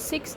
6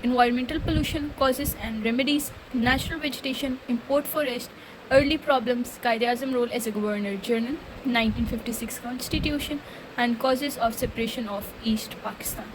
environmental pollution causes and remedies, natural vegetation, import forest, early problems, Qaid-e-Azam role as a governor general, 1956 constitution and causes of separation of East Pakistan।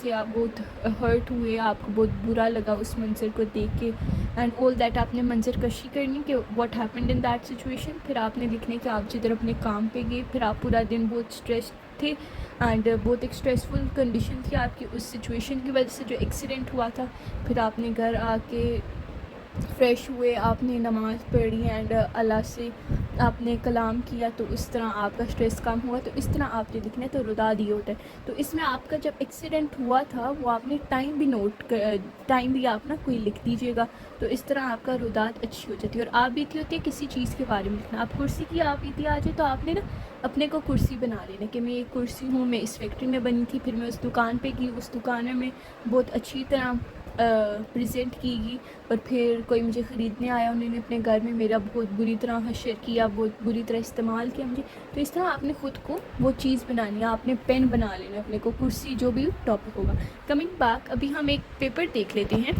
سے آپ بہت hurt ہوئے, آپ کو بہت برا لگا اس منظر کو دیکھ کے, اینڈ آل دیٹ, آپ نے منظر کشی کرنی کہ what happened in that situation. پھر آپ نے لکھنے کہ آپ جدھر اپنے کام پہ گئے, پھر آپ پورا دن بہت اسٹریس تھے اینڈ بہت ایک اسٹریسفل کنڈیشن تھی آپ کی اس سچویشن کی وجہ سے جو ایکسیڈنٹ ہوا تھا. پھر آپ نے گھر آ کے فریش ہوئے, آپ نے نماز پڑھی اینڈ اللہ سے آپ نے کلام کیا, تو اس طرح آپ کا اسٹریس کم ہوا. تو اس طرح آپ نے لکھنا ہے, تو ردا دیا ہوتا ہے. تو اس میں آپ کا جب ایکسیڈنٹ ہوا تھا وہ آپ نے ٹائم بھی ٹائم بھی آپ نا کوئی لکھ دیجیے گا, تو اس طرح آپ کا رداد اچھی ہو جاتی ہے. اور آپ بیتی ہوتی ہے کسی چیز کے بارے میں لکھنا. آپ کرسی کی آپ بیتی آ جائے تو آپ نے نا اپنے کو کرسی بنا لینا کہ میں ایک کرسی ہوں, میں اس فیکٹری میں بنی تھی, پھر میں اس دکان پہ گئی, اس دکان میں بہت اچھی طرح پریزنٹ کی گئی, اور پھر کوئی مجھے خریدنے آیا, انہوں نے اپنے گھر میں میرا بہت بری طرح حشر کیا, بہت بری طرح استعمال کیا مجھے. تو اس طرح آپ نے خود کو وہ چیز بنانی ہے, آپ نے پین بنا لینا اپنے کو, کرسی, جو بھی ٹاپک ہوگا. کمنگ بیک, ابھی ہم ایک پیپر دیکھ لیتے ہیں.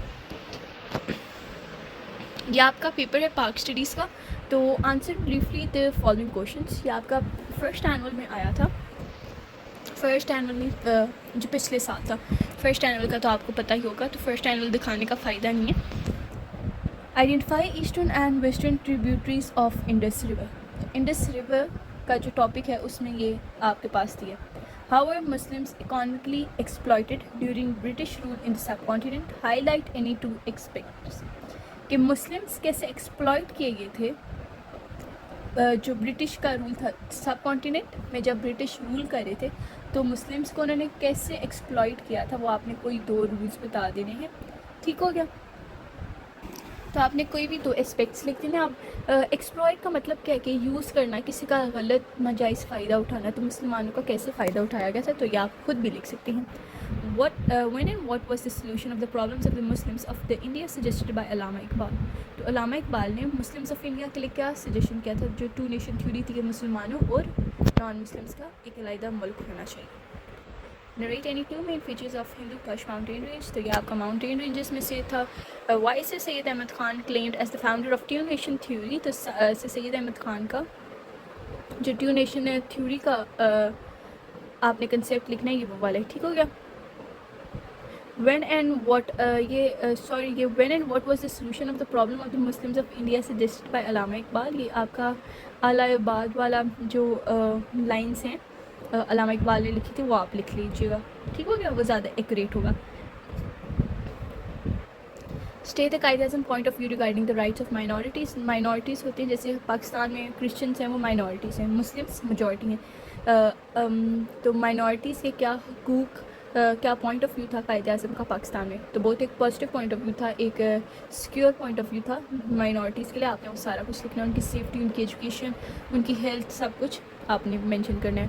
یہ آپ کا پیپر ہے پاک اسٹڈیز کا. تو answer briefly the following questions. یہ آپ کا فرسٹ اینول میں آیا تھا, فرسٹ اینول میں جو پچھلے سال تھا. فرسٹ اینول کا تو آپ کو پتہ ہی ہوگا, تو فرسٹ اینول دکھانے کا فائدہ نہیں ہے. Identify eastern and western tributaries of Indus river. Indus river کا جو ٹاپک ہے اس میں یہ آپ کے پاس دیا. How were Muslims economically exploited during British rule in the subcontinent? Highlight any two aspects. کہ مسلمس کیسے ایکسپلائٹ کیے گئے تھے جو برٹش کا رول تھا سب کانٹیننٹ میں. جب برٹش رول کر رہے تھے تو مسلمس کو انہوں نے کیسے ایکسپلائٹ کیا تھا, وہ آپ نے کوئی 2 رولز بتا دینے ہیں. ٹھیک ہو گیا, تو آپ نے کوئی بھی 2 اسپیکٹس لکھ دینا. آپ ایکسپلائٹ کا مطلب کیا ہے کہ یوز کرنا, کسی کا غلط ناجائز فائدہ اٹھانا. تو مسلمانوں کا کیسے فائدہ اٹھایا گیا تھا, تو یہ آپ خود بھی لکھ سکتے ہیں. when and what was the solution of the problems of the Muslims of the India suggested by علامہ اقبال. تو علامہ اقبال نے مسلمس آف انڈیا کے لیے کیا سجیشن کیا تھا, جو 2 نیشن تھیوری تھی کہ مسلمانوں اور نان مسلمس کا ایک علیحدہ ملک ہونا چاہیے. Narrate any 2 main features of Hindu Kush mountain range. تو یہ آپ کا ماؤنٹین رینجز میں سے تھا. Why is Syed Ahmad Khan claimed as the founder of 2 nation theory. تو سید احمد خان کا جو 2 nation theory کا آپ نے کنسیپٹ لکھنا ہے, یہ وہ والا ہے. ٹھیک ہو گیا. when and what was the solution of the problem of the Muslims of India suggested by علامہ اقبال. یہ آپ کا اعلیٰ آباد والا جو لائنس ہیں علامہ اقبال نے لکھی تھی وہ آپ لکھ لیجیے گا. ٹھیک ہو گیا, وہ زیادہ ایکوریٹ ہوگا. state the Quaid Azam point of view regarding the rights of minorities. minorities ہوتے ہیں, جیسے پاکستان میں کرسچنس ہیں وہ minorities ہیں, مسلمس میجورٹی ہیں. تو minorities کے کیا حقوق, کیا پوائنٹ آف ویو تھا قائد اعظم کا پاکستان میں. تو بہت ایک پازیٹیو پوائنٹ آف ویو تھا, ایک سیکیور پوائنٹ آف ویو تھا مائنورٹیز کے لیے. آپ نے وہ سارا کچھ لکھنا ہے, ان کی سیفٹی, ان کی ایجوکیشن, ان کی ہیلتھ, سب کچھ آپ نے مینشن کرنا ہے.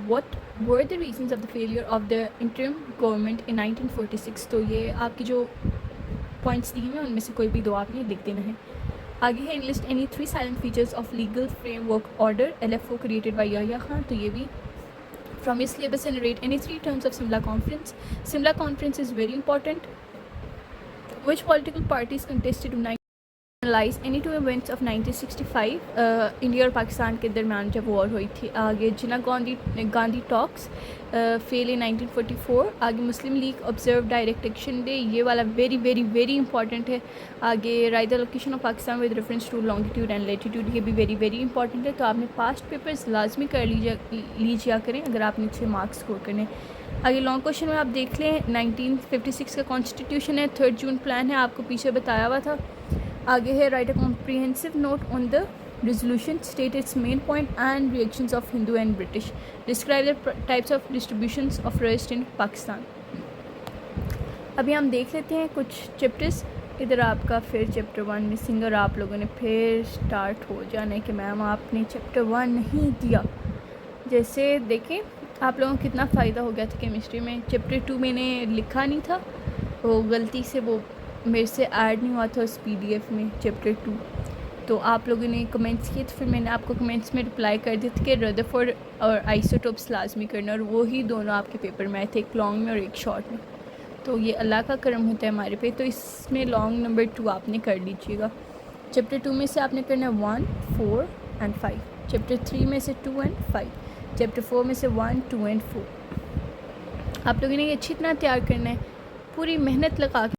What were the reasons of the failure of the interim government in 1946. تو یہ آپ کی جو پوائنٹس دیے ہیں ان میں سے کوئی بھی 2 آپ نے لکھ دینا ہے. آگے ہے list any 3 silent features of legal framework order LFO created by Yahya Khan. تو یہ بھی from your syllabus and narrate any 3 terms of Simla Conference. Simla Conference is very important. Which political parties contested to analyze any 2 events of 1965. India اور پاکستان کے درمیان جب وار ہوئی تھی. آگے جنا گاندھی ٹاکس فیل ان 1944. آگے Muslim League observe direct action day, یہ والا ویری ویری ویری امپورٹنٹ ہے. آگے write location of Pakistan with reference to longitude and latitude, یہ بھی ویری ویری امپورٹنٹ ہے. تو آپ نے پاسٹ پیپرز لازمی کر لیجیا کریں اگر آپ نے اچھے مارکس اسکور کرنے. آگے لانگ کوشچن میں آپ دیکھ لیں 1956 کا کانسٹیٹیوشن ہے, 3rd جون پلان ہے, آپ کو پیچھے بتایا ہوا تھا. آگے ہے write a comprehensive note on the resolution, state its main point and reactions of Hindu and British, describe the types of distributions of rust in Pakistan. ابھی ہم دیکھ لیتے ہیں کچھ چیپٹرز. ادھر آپ کا پھر چیپٹر 1 مسنگ, اور آپ لوگوں نے پھر اسٹارٹ ہو جانا ہے کہ میم آپ نے چیپٹر 1 نہیں دیا. جیسے دیکھیں آپ لوگوں کو کتنا فائدہ ہو گیا تھا کیمسٹری میں. چیپٹر 2 میں نے لکھا نہیں تھا, وہ غلطی سے وہ میرے سے ایڈ نہیں ہوا تھا اس PDF میں چیپٹر 2. تو آپ لوگوں نے کمنٹس کیے, تو پھر میں نے آپ کو کمنٹس میں رپلائی کر دی تھی کہ ردرفورڈ اور آئسوٹوپس لازمی کرنا, اور وہی دونوں آپ کے پیپر میں آئے تھے, ایک لانگ میں اور ایک شارٹ میں. تو یہ اللہ کا کرم ہوتا ہے ہمارے پہ. تو اس میں لانگ نمبر 2 آپ نے کر لیجیے گا. چیپٹر 2 میں سے آپ نے کرنا ہے 1, 4 اینڈ 5. چیپٹر 3 میں سے 2 اینڈ 5. چیپٹر 4 میں سے 1, 2 اینڈ 4. آپ لوگوں نے یہ اچھی طرح تیار کرنا ہے، پوری محنت لگا کے